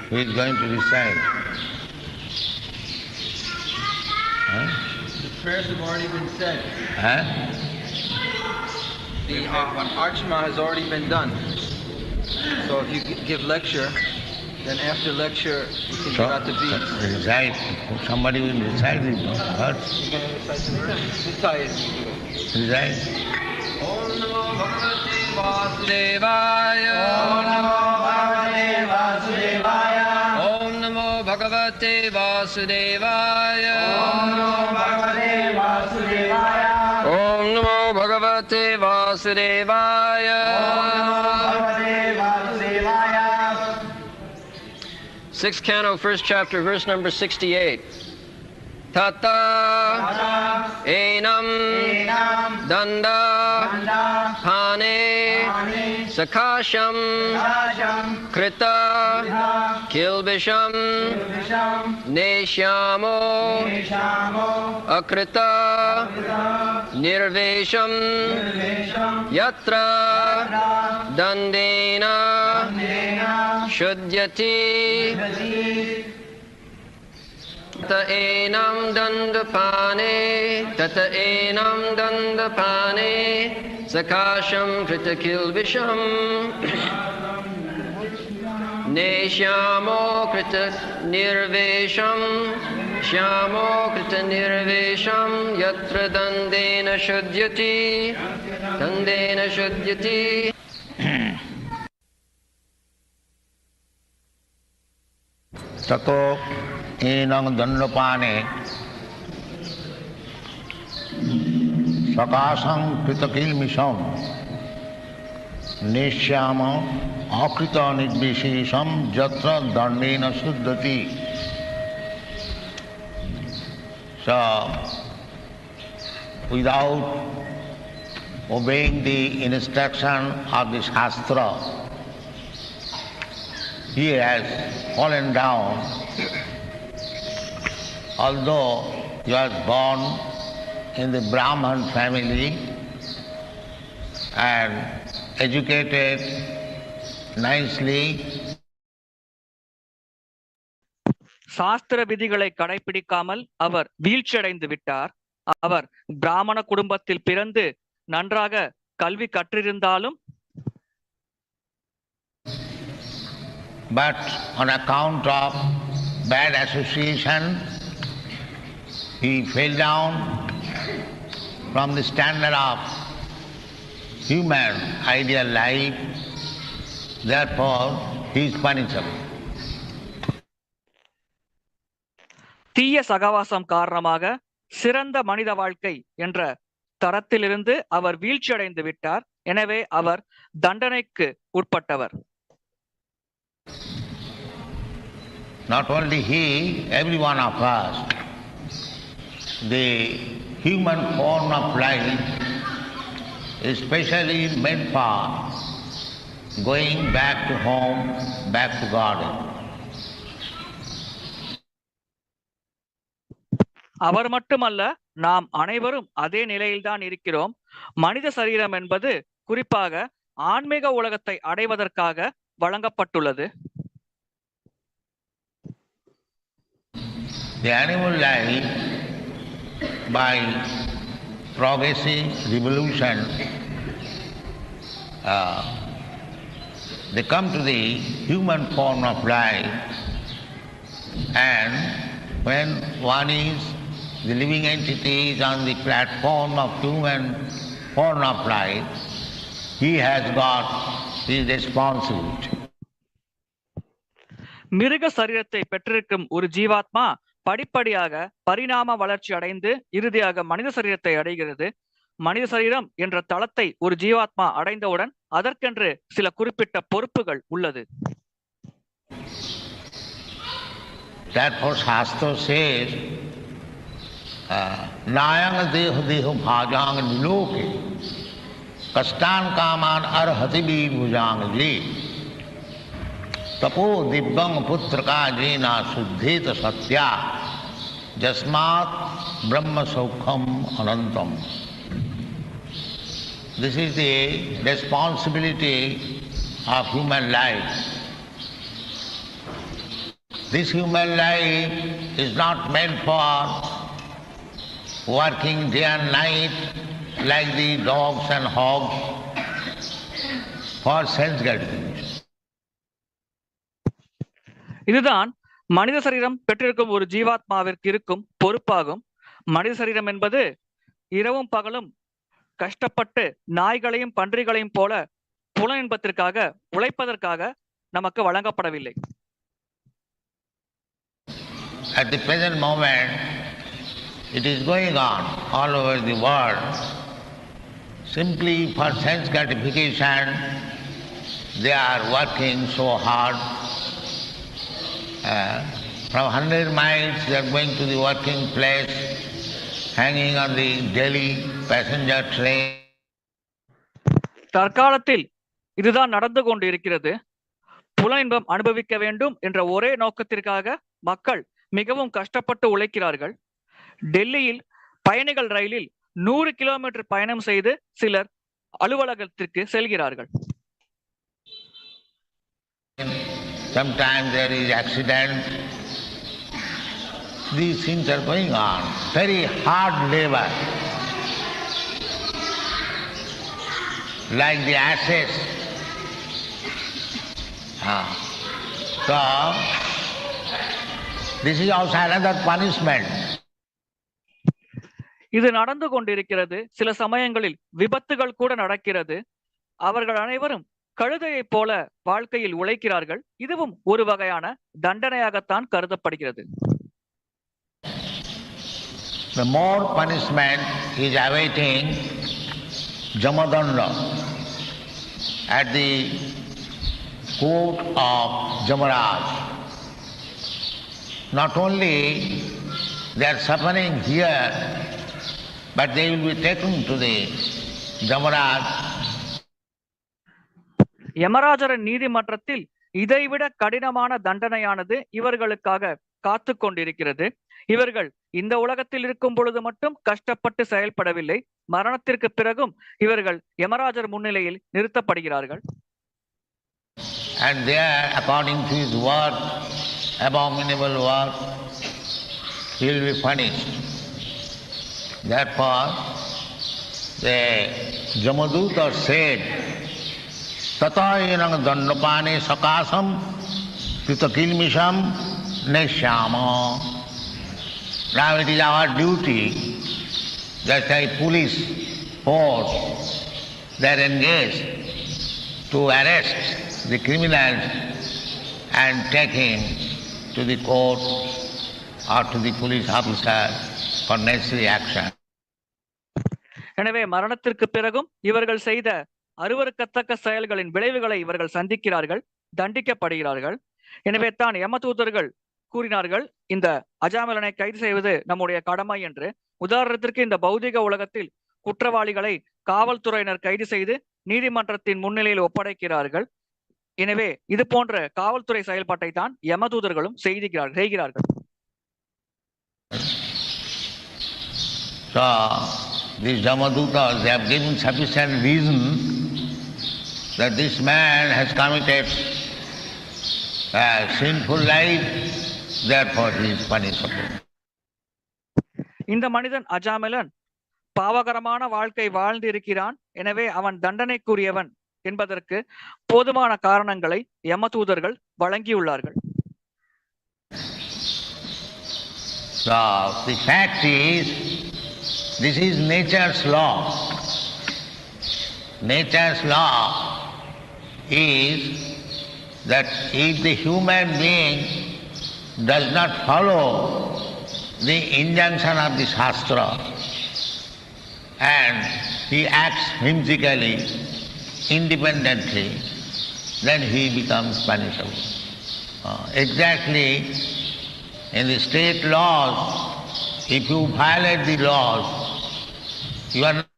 who is going to recite? The prayers have already been said. The Archana has already been done. So if you give lecture, then after lecture you can give out the beads. Recite. Somebody will recite the verse. You're going to recite the verse? Recite it. Recite. Om Namo Bhagavate Vasudevaya. Om Namo Bhagavate Vasudevaya. Om Namo Bhagavate Vasudevaya. Sixth canto, first chapter, verse number 68. Tata enam danda pane sakasham krita kilbisham neshyamo akrita nirvesham yatra dandena shudyati Tata enam dandapane, tata enam dandapane, sakasham kritakilvisham, neshyamo krita nirvesham, shyamo krita nirvesham, yatra dandena shudyati, dandena shudyati. Tato enang dandapane sakasam kritakilmisham neshyama akrita nidvishesham jatra dandena suddhati. So, without obeying the instruction of the Shastra, he has fallen down. Although he was born in the Brahman family and educated nicely, சாஸ்திர விதிகளை கடைபிடிக்காமல் அவர் வீழ்ச்சியடைந்து விட்டார். அவர் பிராமண குடும்பத்தில் பிறந்து நன்றாக கல்வி கற்றிருந்தாலும் but on account of bad association, he fell down from the standard of human ideal life. Therefore, he is punishable. தீய சகவாசம் காரணமாக சிறந்த மனித வாழ்க்கை என்ற தரத்திலிருந்து அவர் வீழ்ச்சியடைந்து விட்டார். எனவே அவர் தண்டனைக்கு உட்பட்டவர். Not only he, every one of us, the human form of life is specially meant for going back to home, back to garden. அவர் மட்டுமல்ல, நாம் அனைவரும் அதே நிலையில்தான் இருக்கிறோம். மனித சரீரம் என்பது குறிப்பாக ஆன்மீக உலகத்தை அடைவதற்காக வழங்கப்பட்டுள்ளது. The animal life, by progressive revolution, they come to the human form of life, and when one is the living entity is on the platform of human form of life, he has got his responsibility. மிருக சரீரத்தை பெற்றிருக்கும் ஒரு ஜீவாத்மா படிப்படியாக பரிணாம வளர்ச்சி அடைந்து இறுதியாக மனித சரீரத்தை அடைகிறது. மனித சரீரம் என்ற தளத்தை ஒரு ஜீவாத்மா அடைந்தவுடன் அதற்கென்று சில குறிப்பிட்ட பொறுப்புகள் உள்ளது. Therefore, Shastra says, Nayang deha deha bhajang niloke kastan kaman arhati bhujang li tapo dibbang putraka jena suddheta satya jasmat brahma saukham anantam. This is the responsibility of human life. this human life is not meant for working day and night like the dogs and hogs for sense gratification. இதுதான் மனித சரீரம் பெற்றிருக்கும் ஒரு ஜீவாத்மாவிற்கு இருக்கும் பொறுப்பாகும். மனித சரீரம் என்பது இரவும் பகலும் கஷ்டப்பட்டு நாய்களையும் பன்றிகளையும் போல புல இன்பத்திற்காக உழைப்பதற்காக நமக்கு வழங்கப்படவில்லை. At the present moment, it is going on all over the world. Simply for sense gratification, they are working so hard. From 100 miles they are going to the working place, hanging on the Delhi passenger train. தற்காலத்தில் இதுதான் நடந்து கொண்டிருக்கிறது. புல இன்பம் அனுபவிக்க வேண்டும் என்ற ஒரே நோக்கத்திற்காக மக்கள் மிகவும் கஷ்டப்பட்டு உழைக்கிறார்கள். டெல்லியில் பயணிகள் ரயிலில் 100 கிலோமீட்டர் பயணம் செய்து சிலர் அலுவலகத்திற்கு செல்கிறார்கள். Sometimes there is accident. These things are going on. Very hard labor. Like the ashes. So, this is also another punishment. இது நடந்து கொண்டிருக்கிறது. சில சமயங்களில் விபத்துகள் கூட நடக்கிறது. அவர்கள் அனைவரும் கழுதையைப் போல வாழ்க்கையில் உழைக்கிறார்கள். இதுவும் ஒரு வகையான தண்டனையாகத்தான் கருதப்படுகிறது. The more punishment is awaiting Jamadanda at the court of Jamaraj. Not only they are suffering here, but they will be taken to the Jamaraj. யமராஜரின் நீதிமன்றத்தில் இதைவிட கடினமான தண்டனையானது இவர்களுக்காக காத்து கொண்டிருக்கிறது. இவர்கள் இந்த உலகத்தில் இருக்கும் பொழுது மட்டும் கஷ்டப்பட்டு செயல்படவில்லை. மரணத்திற்கு பிறகும் இவர்கள் யமராஜர் முன்னிலையில் நிறுத்தப்படுகிறார்கள். And there, according to his work, abominable work, he will be punished. Therefore, the Jamaduta said, Tatayenang dandapane sakasam kritakilmisham neshyama. Now it is our duty, just like police force, they are engaged to arrest the criminals and take him to the court or to the police officer for necessary action. எனவே மரணத்திற்கு பிறகும் இவர்கள் செய்த அருவருக்கத்தக்க செயல்களின் விளைவுகளை இவர்கள் சந்திக்கிறார்கள், தண்டிக்கப்படுகிறார்கள். எனவே தான் யமதூதர்கள் கூறினார்கள், இந்த அஜாமிலனை கைது செய்வது நம்முடைய கடமை என்று. உதாரணத்திற்கு இந்த பௌதிக உலகத்தில் குற்றவாளிகளை காவல்துறையினர் கைது செய்து நீதிமன்றத்தின் முன்னிலையில் ஒப்படைக்கிறார்கள். எனவே இது போன்ற காவல்துறை செயல்பாட்டை தான் யமதூதர்களும் செய்கிறார்கள். So these Jamadutas, they have given sufficient reason that this man has committed a sinful life, therefore he is punishable. இந்த மனிதன் அஜாமிலன் பாவகரமான வாழ்க்கை வாழ்ந்து இருக்கிறான், எனவே அவன் தண்டனைக்குரியவன் என்பதற்கு போதுமான காரணங்களை யமதூதர்கள் வழங்கியுள்ளார்கள். So the fact is, this is nature's law. Nature's law is that if the human being does not follow the injunction of the Shastra and he acts whimsically, independently, then he becomes punishable. Exactly in the state laws, if you violate the laws, you are not.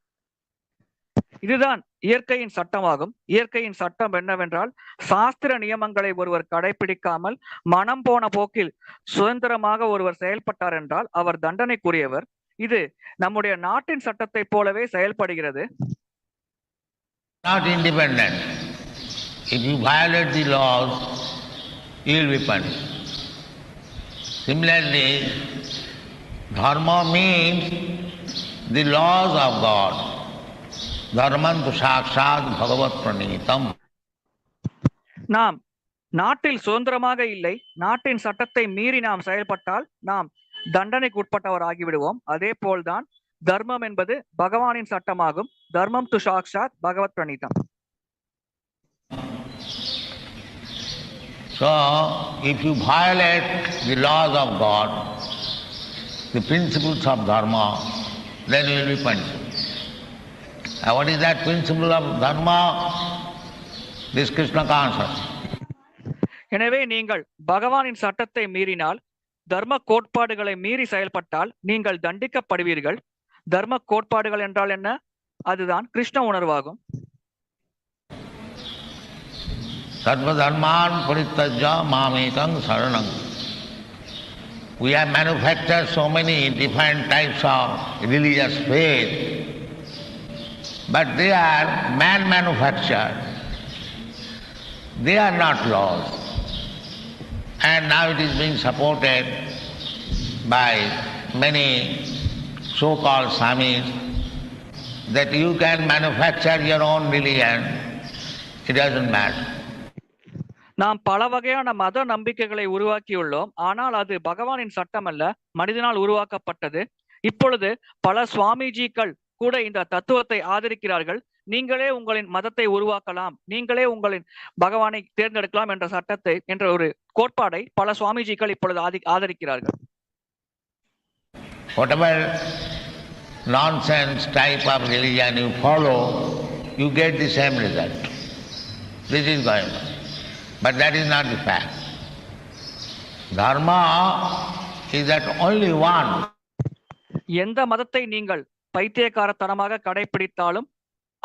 இதுதான் இயற்கையின் சட்டமாகும். இயற்கையின் சட்டம் என்னவென்றால், சாஸ்திர நியமங்களை ஒருவர் கடைபிடிக்காமல் மனம் போன போக்கில் சுதந்திரமாக ஒருவர் செயல்பட்டார் என்றால் அவர் தண்டனைக்குரியவர். இது நம்முடைய நாட்டின் சட்டத்தை போலவே செயல்படுகிறது. Not independent. If you violate the laws, you will be punished. Similarly, dharma means the laws of God. Dharmantu sakshat bhagavat pranitam. நாம் நாட்டில் சுதந்திரமாக இல்லை, நாட்டின் சட்டத்தை மீறி நாம் செயல்பட்டால் நாம் தண்டனைக்கு உட்பட்டவர் ஆகிவிடுவோம். அதே போல்தான் தர்மம் என்பது பகவானின் சட்டமாகும். தர்மம் து சாக்ஷாத் பகவத் பிரணீதம். So, if you violate the laws of God, the principles of dharma, then you will be punished. And what is that principle of dharma? This Krishna consciousness. எனவே நீங்கள் பகவானின் சட்டத்தை மீறினால், தர்ம கோட்பாடுகளை மீறி செயல்பட்டால் நீங்கள் தண்டிக்கப்படுவீர்கள். தர்ம கோட்பாடுகள் என்றால் என்ன? அதுதான் Krishna உணர்வாகும். Sarva dharman parityajya mamekam saranam. We have manufactured so many different types of religious faith, but they are man-manufactured. They are not laws. And now it is being supported by many so-called Swamis that you can manufacture your own religion, it doesn't matter. நாம் பல வகையான மத நம்பிக்கைகளை உருவாக்கியுள்ளோம். ஆனால் அது பகவானின் சட்டம் அல்ல, மனிதனால் உருவாக்கப்பட்டது. இப்பொழுது பல சுவாமிஜிக்கள் கூட இந்த தத்துவத்தை ஆதரிக்கிறார்கள். நீங்களே உங்களின் மதத்தை உருவாக்கலாம், நீங்களே உங்களின் பகவானை தேர்ந்தெடுக்கலாம் என்ற சட்டத்தை, என்ற ஒரு கோட்பாடை பல சுவாமிஜிக்கள் இப்பொழுது ஆதரிக்கிறார்கள். Whatever nonsense type of religion you follow, you get the same result. This is going on. But that is not the fact. Dharma is that only one. எந்த மதத்தை நீங்கள் பைத்தியக்காரத்தனமாக கடைபிடித்தாலும்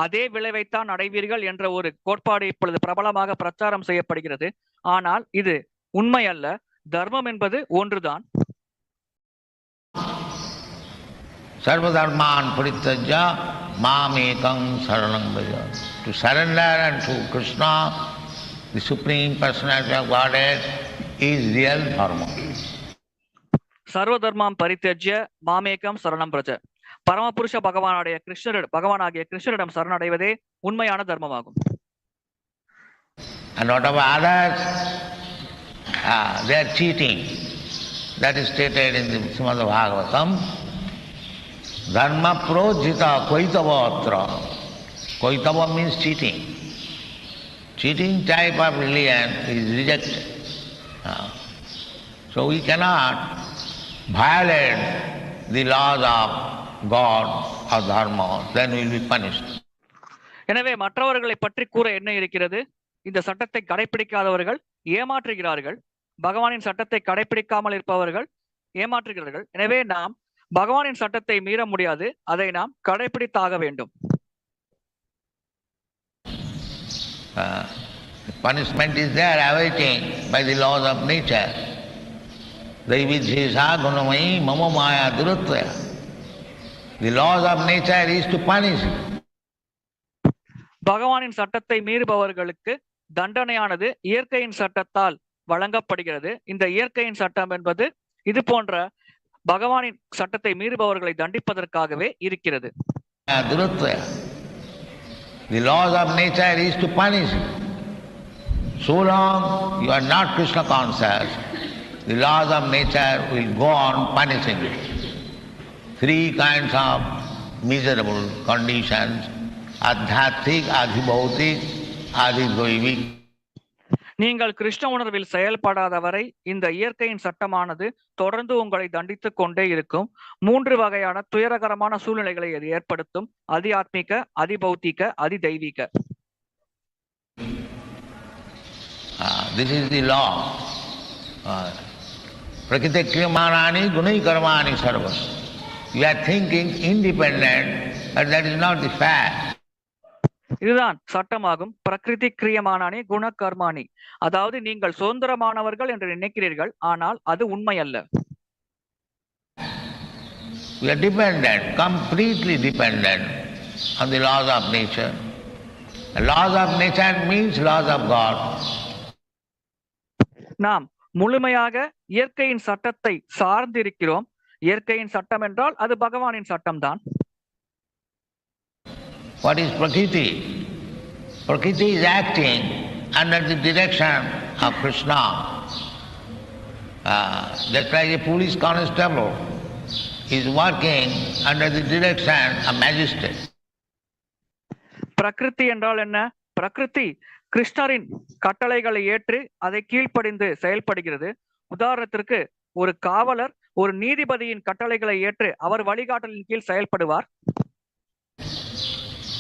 அதே விளைவைத்தான் அடைவீர்கள் என்ற ஒரு கோட்பாடு இப்பொழுது பிரபலமாக பிரச்சாரம் செய்யப்படுகிறது. ஆனால் இது உண்மை அல்ல. தர்மம் என்பது ஒன்றுதான். Sarva dharman parityajya mamekam saranam bhaja. To surrender unto Krishna, the Supreme Personality of Godhead, is real dharma. சர்வ தர்மம் பரித்யஜ்ய மாமேகம் சரணம் பிரஜ. பரமபுருஷ பகவானாகிய கிருஷ்ணரிடம் சரணடைவதே உண்மையான தர்மமாகும். And whatever others, they are cheating. That is stated in the Srimad Bhagavatam. Dharma projita koitavatra. Koitava means cheating. Cheating type of religion is rejected. So we cannot violate the laws of God or dharma, then we will be punished. எனவே மற்றவர்களை பற்றி கூற என்ன இருக்கிறது? இந்த சட்டத்தை கடைபிடிக்காதவர்கள் ஏமாற்றுகிறார்கள். பகவானின் சட்டத்தை கடைபிடிக்காமல் இருப்பவர்கள் ஏமாற்றுகிறார்கள். எனவே நாம் பகவானின் சட்டத்தை மீற முடியாது, அதை நாம் கடைபிடித்தாக வேண்டும். Punishment is there awaiting by the laws of nature. Daividhisa gunamai mama maya duratya. The laws of nature is to punish you. பகவானின் சட்டத்தை மீறுபவர்களுக்கு தண்டனையானது இயற்கையின் சட்டத்தால் வழங்கப்படுகிறது. இந்த இயற்கையின் சட்டம் என்பது இது போன்ற பகவானின் சட்டத்தை மீறுபவர்களை தண்டிப்பதற்காகவே இருக்கிறது. The laws of nature is to punish you. So long you are not Krishna conscious, the laws of nature will go on punishing you. Three kinds of miserable conditions: adhyatthik, adhibhautik, adhidoivik. நீங்கள் கிருஷ்ண உணர்வில் செயல்படாதவரை இந்த இயற்கையின் சட்டமானது தொடர்ந்து உங்களை தண்டித்துக் கொண்டே இருக்கும். 3 வகையான துயரகரமான சூழ்நிலைகளை அது ஏற்படுத்தும்: அதி ஆத்மிக, அதிபௌத்திக, அதிதைவீக. This is the law. Prakriti kriyamanani gunai karmani sarvas. You are thinking independent, but that is not the fact. இதுதான் சட்டமாகும். பிரகிருதி கிரியமானி குண கர்மானி. அதாவது நீங்கள் சுதந்திரமானவர்கள் என்று நினைக்கிறீர்கள், ஆனால் அது உண்மை அல்ல. We are dependent, completely dependent on the laws of nature. The laws of nature means laws of God. நாம் முழுமையாக இயற்கையின் சட்டத்தை சார்ந்திருக்கிறோம். இயற்கையின் சட்டம் என்றால் அது பகவானின் சட்டம்தான். What is Prakriti? Prakriti is acting under the direction of Krishna. Just like a police constable is working under the direction of magistrate. பிரகிருதி என்றால் என்ன? பிரகிருதி கிருஷ்ணரின் கட்டளைகளை ஏற்று அதை கீழ்ப்படிந்து செயல்படுகிறது. உதாரணத்திற்கு ஒரு காவலர் ஒரு நீதிபதியின் கட்டளைகளை ஏற்று அவர் வழிகாட்டலின் கீழ் செயல்படுவார்.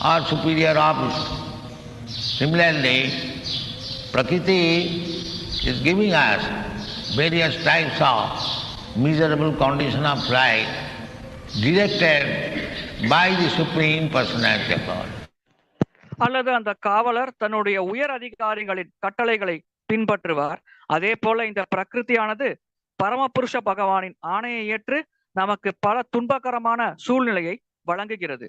Or superior officer. Similarly, Prakriti is giving us various types of miserable condition of life directed by the Supreme Personality of God. அல்லது அந்த காவலர் தன்னுடைய உயர் அதிகாரிகளின் கட்டளைகளை பின்பற்றுவார். அதே போல இந்த பிரகிருதியானது பரமபுருஷ பகவானின் ஆணையை ஏற்று நமக்கு பல துன்பகரமான சூழ்நிலையை வழங்குகிறது.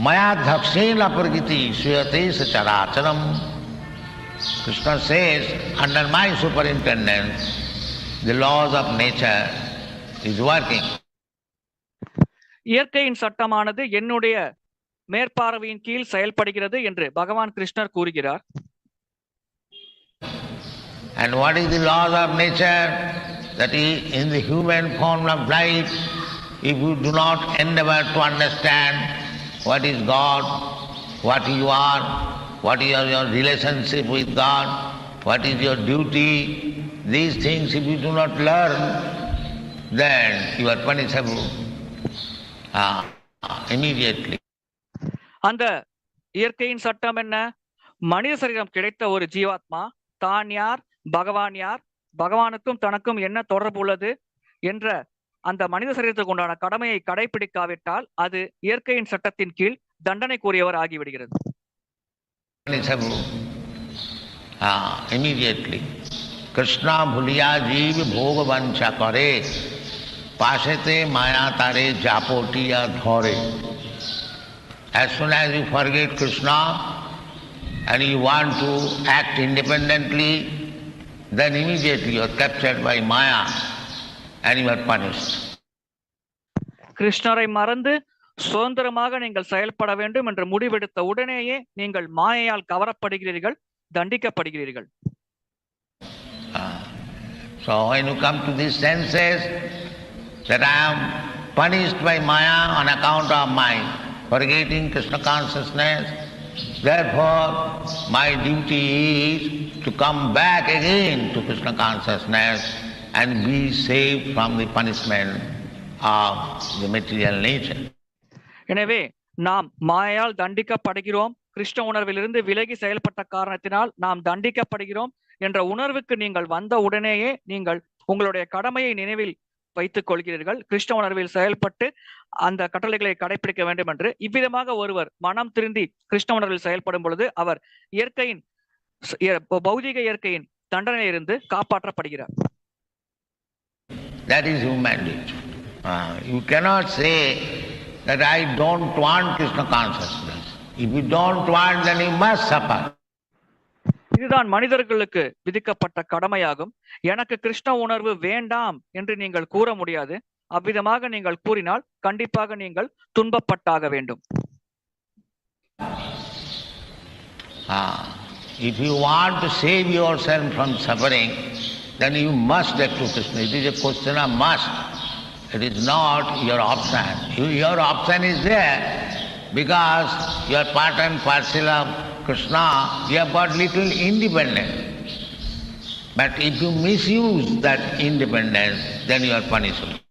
Maya dhaksena prakriti suyate sacharacharam. Krishna says, under my superintendence, the laws of nature is working. இயற்கையின் சட்டமானது என்னுடைய மேற்பார்வையின் கீழ் செயல்படுகிறது என்று பகவான் கிருஷ்ணர் கூறுகிறார். And what is the laws of nature? That is, in the human form of life, if you do not endeavor to understand what is God, what you are, what is your relationship with God, what is your duty, these things if you do not learn, then you are punishable immediately. அந்த இயற்கையின் சட்டம் என்ன? மனித சரீரம் கிடைத்த ஒரு ஜீவாத்மா தான் யார், பகவான் யார், பகவானுக்கும் தனக்கும் என்ன தொடர்பு உள்ளது என்ற அந்த மனித சரீரத்துக்கு உண்டான கடமையை கடைபிடிக்காவிட்டால் அது இயற்கையின் சட்டத்தின் கீழ் தண்டனைக்குரியவர் ஆகிவிடுகிறது. Immediately. Krishna bhuliya jeev bhog vancha kare pasete maya tare japotiya dhore. As soon as you forget Krishna and you want to act independently, then immediately you are captured by Maya and you are punished. கிருஷ்ணரை மறந்து சுதந்திரமாக நீங்கள் செயல்பட வேண்டும் என்று முடிவெடுத்த உடனேயே நீங்கள் மாயையால் கவரப்படுகிறீர்கள், தண்டிக்கப்படுகிறீர்கள். So when you come to these senses that I am punished by Maya on account of my forgetting Krishna consciousness, therefore my duty is to come back again to Krishna consciousness and be saved from the punishment of the material nature. எனவே நாம் மாயால் தண்டிக்கப்படுகிறோம், கிருஷ்ண உணர்விலிருந்து விலகி செயல்பட்ட காரணத்தினால் நாம் தண்டிக்கப்படுகிறோம் என்ற உணர்வுக்கு நீங்கள் வந்த உடனேயே நீங்கள் உங்களுடைய கடமையை நினைவில் வைத்துக் கொள்கிறீர்கள். கிருஷ்ண உணர்வில் செயல்பட்டு அந்த கட்டளைகளை கடைபிடிக்க வேண்டும் என்று. இவ்விதமாக ஒருவர் மனம் திருந்தி கிருஷ்ண உணர்வில் செயல்படும் பொழுது அவர் இயற்கையின் பௌதிக இயற்கையின் தண்டனையிலிருந்து காப்பாற்றப்படுகிறார். That is human nature. You cannot say that I don't want Krishna consciousness. If you don't want, then you must suffer. இதுதான் மனிதர்களுக்கு விதிக்கப்பட்ட கடமையாகும். எனக்கு கிருஷ்ண உணர்வு வேண்டாம் என்று நீங்கள் கூற முடியாது. அவ்விதமாக நீங்கள் கூறினால் கண்டிப்பாக நீங்கள் துன்பப்பட்டாக வேண்டும். If you want to save yourself from suffering, then you must get to Krishna. It is a question of must. It is not your option. Your option is there because you are part and parcel of Krishna. You have got little independence. But if you misuse that independence, then you are punishable.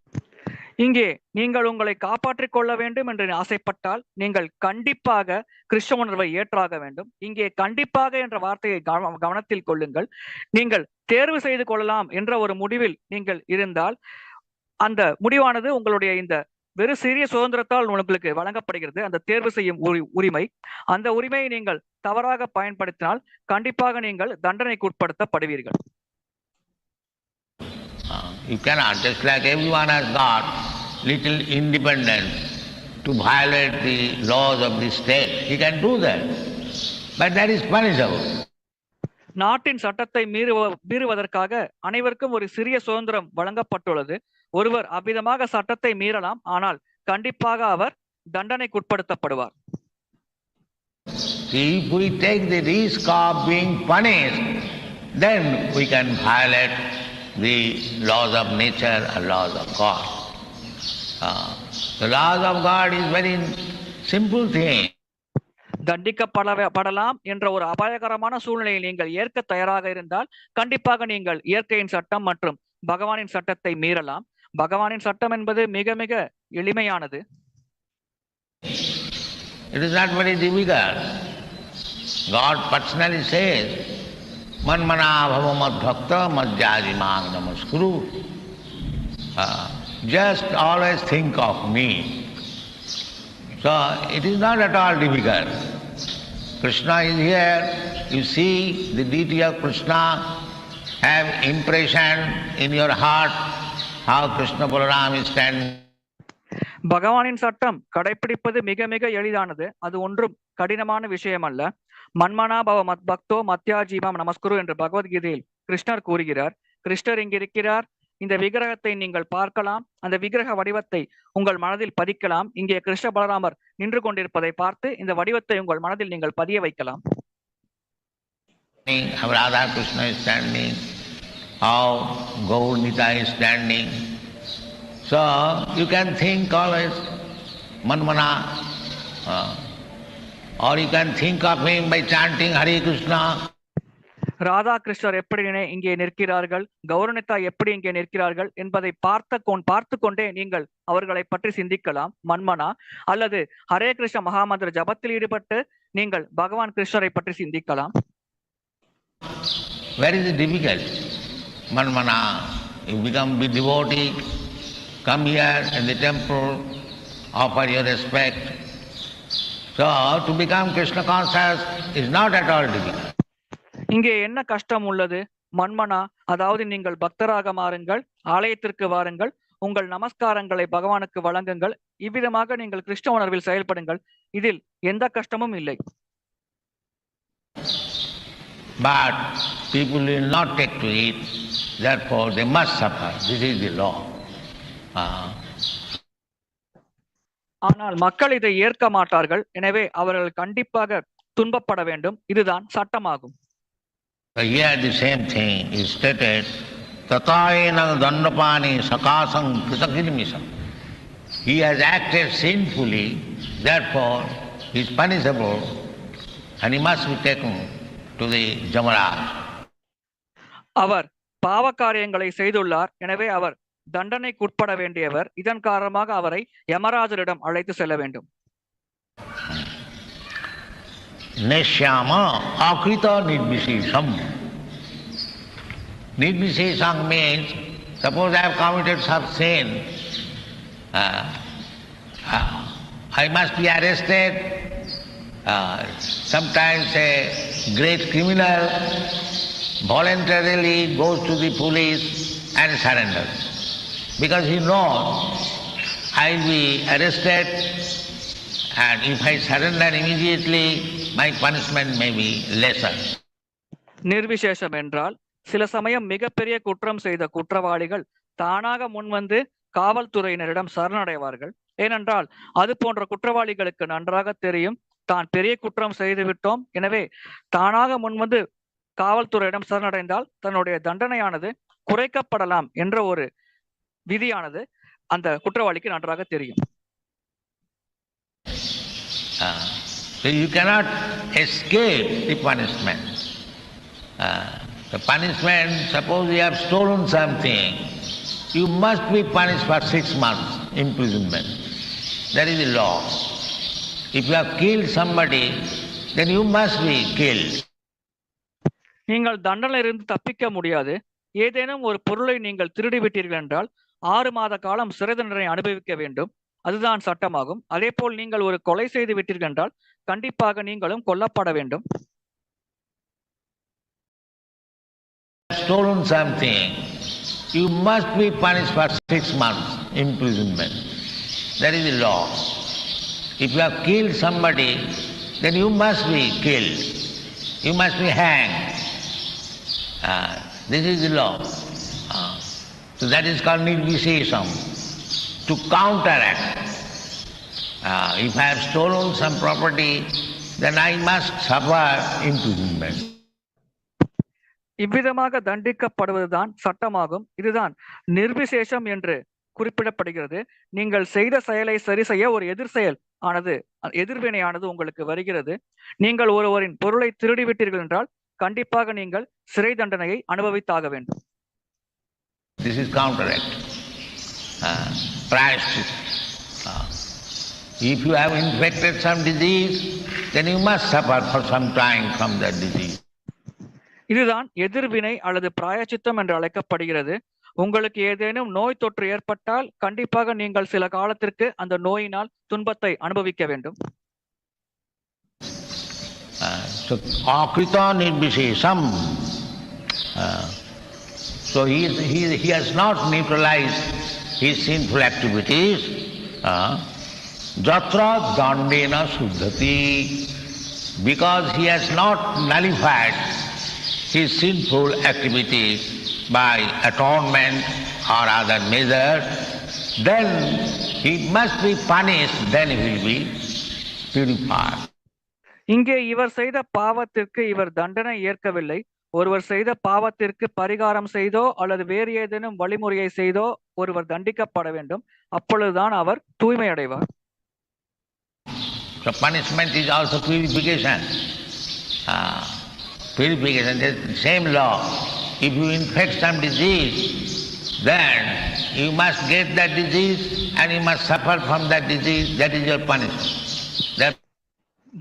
இங்கே நீங்கள் உங்களை காப்பாற்றிக் கொள்ள வேண்டும் என்று ஆசைப்பட்டால் நீங்கள் கண்டிப்பாக கிருஷ்ண உணர்வை ஏற்றாக வேண்டும். இங்கே கண்டிப்பாக என்ற வார்த்தையை கவனத்தில் கொள்ளுங்கள். நீங்கள் தேர்வு செய்து கொள்ளலாம் என்ற ஒரு முடிவில் நீங்கள் இருந்தால் அந்த முடிவானது உங்களுடைய இந்த வெறு சிறிய சுதந்திரத்தால் உங்களுக்கு வழங்கப்படுகிறது. அந்த தேர்வு செய்யும் உரிமை, அந்த உரிமையை நீங்கள் தவறாக பயன்படுத்தினால் கண்டிப்பாக நீங்கள் தண்டனைக்கு உட்படுத்தப்படுவீர்கள். You cannot, just like everyone has got little independence to violate the laws of the state, he can do that. But that is punishable. நாட்டின் சட்டத்தை மீறுவதற்காக அனைவருக்கும் ஒரு சிறிய சுதந்திரம் வழங்கப்பட்டுள்ளது. ஒருவர் அவ்விதமாக சட்டத்தை மீறலாம், ஆனால் கண்டிப்பாக அவர் தண்டனைக்குட்படுத்தப்படுவார். If we take the risk of being punished, then we can violate the laws of nature or laws of God. The laws of God is very simple thing. தண்டிக்கப்படலாம் என்ற ஒரு அபாயகரமான சூழ்நிலையை நீங்கள் ஏற்க தயாராக இருந்தால் கண்டிப்பாக நீங்கள் இயற்கையின் சட்டம் மற்றும் பகவானின் சட்டத்தை மீறலாம். பகவானின் சட்டம் என்பது மிக மிக எளிமையானது. It is not very difficult. God personally says, Manmana bhava mad bhakta madhyaji mang namaskuru. Just always think of me. So it is not at all difficult. Krishna is here. You see the deity of Krishna, have impression in your heart how Krishna Balaram is standing. பகவானின் சட்டம் கடைபிடிப்பது மிக மிக எளிதானது. அது ஒன்றும் கடினமான விஷயம் அல்ல. மன்மனா பவ மத் பக்தோ மத்யாஜீவம் நமஸ்குரு என்று பகவத்கீதையில் கிருஷ்ணர் கூறுகிறார். கிருஷ்ணர் இங்கிருக்கிறார். இந்த விக்கிரகத்தை நீங்கள் பார்க்கலாம். அந்த விக்கிரக வடிவத்தை உங்கள் மனதில் பதிக்கலாம். இங்கே கிருஷ்ண பலராமர் நின்று கொண்டிருப்பதை பார்த்து இந்த வடிவத்தை உங்கள் மனதில் நீங்கள் பதிய வைக்கலாம். Radha Krishna is standing, how Gaur Nita is standing. So you can think always Manmana, or you can think of him by chanting Hare Krishna. Radha கிருஷ்ணர் எப்படி இங்கே நிற்கிறார்கள், கௌரனிதா எப்படி இங்கே நிற்கிறார்கள் என்பதை பார்த்து கொண்டே நீங்கள் அவர்களை பற்றி சிந்திக்கலாம். மன்மனா அல்லது ஹரே கிருஷ்ண மகாமந்திர ஜபத்தில் ஈடுபட்டு நீங்கள் பகவான் கிருஷ்ணரை பற்றி சிந்திக்கலாம். Where is it difficult? Manmana, you become a devotee, come here in the temple, offer your respect. So to become Krishna conscious is not at all difficult. இங்கே என்ன கஷ்டம் உள்ளது? மன்மனா, அதாவது நீங்கள் பக்தராக மாறுங்கள், ஆலயத்திற்கு வாருங்கள், உங்கள் நமஸ்காரங்களை பகவானுக்கு வழங்குங்கள், இவ்விதமாக நீங்கள் கிருஷ்ண உணர்வில் செயல்படுங்கள். இதில் எந்த கஷ்டமும் இல்லை. But people will not take to it, therefore they must suffer. This is the law. ஆனால் மக்கள் இதை ஏற்க மாட்டார்கள். எனவே அவர்கள் கண்டிப்பாக துன்பப்பட வேண்டும். இதுதான் சட்டமாகும். Here the same thing is stated, Tatayena dandapani sakasam kritakilmisam. He has acted sinfully, therefore he is punishable and he must be taken to the Jamaraj. அவர் பாவ காரியங்களை செய்துள்ளார். எனவே அவர் தண்டனைக்குட்பட வேண்டியவர். இதன் காரணமாக அவரை யமராஜரிடம் அழைத்து செல்ல வேண்டும். Neshyama akrita nirvishesham. Nirvishesham means, suppose I have committed some sin, I must be arrested. Sometimes a great criminal voluntarily goes to the police and surrenders, because he knows I will be arrested, and if I surrender immediately, my punishment may be lesser. நிர்விசேஷம் என்றால் சில சமயம் மிகப்பெரிய குற்றம் செய்த குற்றவாளிகள் தானாக முன்வந்து காவல்துறையினரிடம் சரணடைவார்கள். ஏனென்றால் அது போன்ற குற்றவாளிகளுக்கு நன்றாக தெரியும் தான் பெரிய குற்றம் செய்து விட்டோம். எனவே தானாக முன்வந்து காவல்துறையிடம் சரணடைந்தால் தன்னுடைய தண்டனையானது குறைக்கப்படலாம் என்ற ஒரு விதியானது அந்த குற்றவாளிக்கு நன்றாக தெரியும். So you cannot escape the punishment. The punishment, suppose you have stolen something, you must be punished for 6 months imprisonment. That is the law. If you have killed somebody, then you must be killed. நீங்கள் தண்டனையிலிருந்து தப்பிக்க முடியாது. ஏதேனும் ஒரு பொருளை நீங்கள் திருடி விட்டீர்கள் என்றால் 6 மாத காலம் சிறை தண்டனை அனுபவிக்க வேண்டும். அதுதான் சட்டமாகும். அதே போல் நீங்கள் ஒரு கொலை செய்து விட்டீர்கள் என்றால் கண்டிப்பாக நீங்களும் கொல்லப்பட வேண்டும். Stolen something, you must be punished for 6 months imprisonment. That is the law. If you have killed somebody, then you must be killed. You must be hanged. This is the law. So that is called nirvishesham, to counteract. If I have stolen some property, then I must suffer imprisonment. இவ்விதமாக தண்டிக்கப்படுவதுதான் சட்டமாகும். இதுதான் நிர்விசேஷம் என்று குறிப்பிடப்படுகிறது. நீங்கள் செய்த செயலை சரி செய்ய ஒரு எதிர்வினையானது உங்களுக்கு வருகிறது. நீங்கள் ஒருவரின் பொருளை திருடிவிட்டீர்கள் என்றால் கண்டிப்பாக நீங்கள் சிறை தண்டனையை அனுபவித்தாக வேண்டும். This is counteract. If you have infected some disease, then you must suffer for some time from that disease. இதுதான் எதிர்வினை அல்லது பிராயச்சித்தம் என்று அழைக்கப்படுகிறது. உங்களுக்கு ஏதேனும் நோய் தொற்று ஏற்பட்டால் கண்டிப்பாக நீங்கள் சில காலத்திற்கு அந்த நோயினால் துன்பத்தை அனுபவிக்க வேண்டும். So he has not neutralized his sinful activities. Jatra dandena suddhati, because he has not nullified his sinful activities by atonement or other measures, then he must be punished, then he will be purified. இங்கே இவர் செய்த பாவத்திற்கு இவர் தண்டனை ஏற்கவில்லை. ஒருவர் செய்த பாவத்திற்கு பரிகாரம் செய்தோ அல்லது வேறு ஏதேனும் வழிமுறையை செய்தோ ஒருவர் தண்டிக்கப்பட வேண்டும். அப்பொழுதுதான் அவர் தூய்மை அடைவார். So punishment is also purification. Purification is the same law. If you infect some disease, then you must get that disease and you must suffer from that disease. That is your punishment.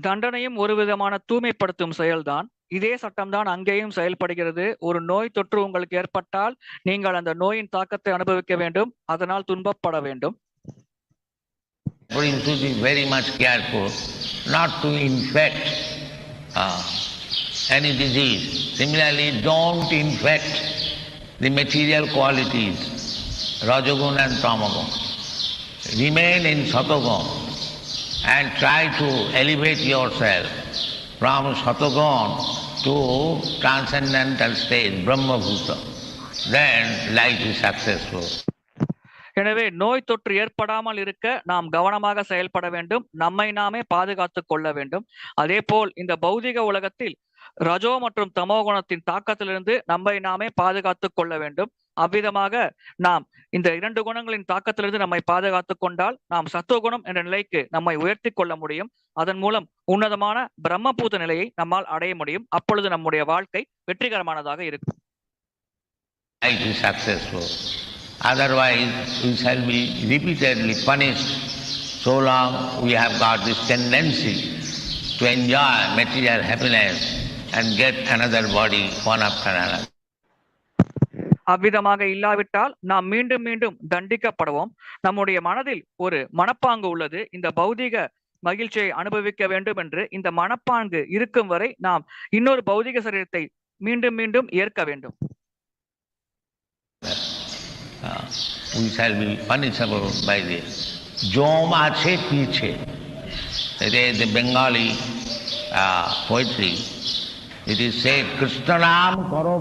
தண்டனையும் ஒரு விதமான தூய்மைப்படுத்தும் செயல்தான். இதே சட்டம்தான் அங்கேயும் செயல்படுகிறது. ஒரு நோய் தொற்று உங்களுக்கு ஏற்பட்டால் நீங்கள் அந்த நோயின் தாக்கத்தை அனுபவிக்க வேண்டும், அதனால் துன்பப்பட வேண்டும். You should be very much careful not to infect any disease. Similarly, don't infect the material qualities, Rajagun and Tamagun. Remain in Satagun and try to elevate yourself from Satagun to transcendental state, Brahma Bhuta. Then life is successful. எனவே நோய் தொற்று ஏற்படாமல் இருக்க நாம் கவனமாக செயல்பட வேண்டும், நம்மை நாமே பாதுகாத்துக் கொள்ள வேண்டும். அதே போல் இந்த பௌதிக உலகத்தில் ரஜோ மற்றும் தமோ குணத்தின் தாக்கத்திலிருந்து நம்மை நாமே பாதுகாத்துக் கொள்ள வேண்டும். அவ்விதமாக நாம் இந்த 2 குணங்களின் தாக்கத்திலிருந்து நம்மை பாதுகாத்துக் கொண்டால் நாம் சத்துவகுணம் என்ற நிலைக்கு நம்மை உயர்த்தி கொள்ள முடியும். அதன் மூலம் உன்னதமான பிரம்மபூத நிலையை நம்மால் அடைய முடியும். அப்பொழுது நம்முடைய வாழ்க்கை வெற்றிகரமானதாக இருக்கும். Otherwise, we shall be repeatedly punished. So long we have got this tendency to enjoy material happiness and get another body one after another. அவ்விதமாக இல்லாவிட்டால் நாம் மீண்டும் மீண்டும் தண்டிக்கப்படுவோம். நம்முடைய மனதில் ஒரு மனப்பாங்கு உள்ளது, இந்த பௌதிக மகிழ்ச்சியை அனுபவிக்க வேண்டும் என்று. இந்த மனப்பாங்கு இருக்கும் வரை நாம் இன்னொரு பௌதிக சரீரத்தை மீண்டும் மீண்டும் ஏற்க வேண்டும். We shall be punishable by this. Jom ache piche. It is the Bengali poetry. It is said, Krishna Nam Karo.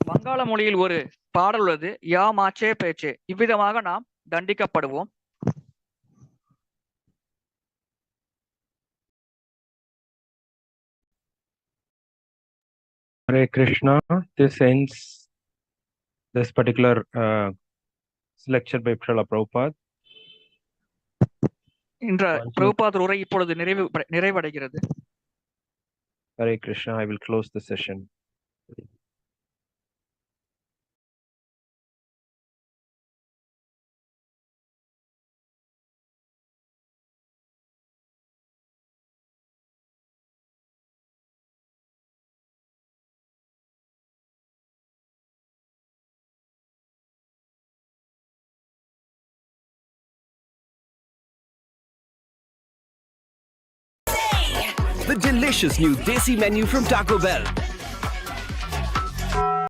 வங்காள மொழியில் ஒரு பாடல் உள்ளது, யா மாச்சே பேச்சே. இவ்விதமாக நாம் தண்டிக்கப்படுவோம். Hare Krishna. This ends this particular lecture by Srila Prabhupada. இன்ற பிரபுபாதர் உரை இப்பொழுது நிறைவடைகிறது. Hare Krishna. I will close the session. The delicious new Desi menu from Taco Bell.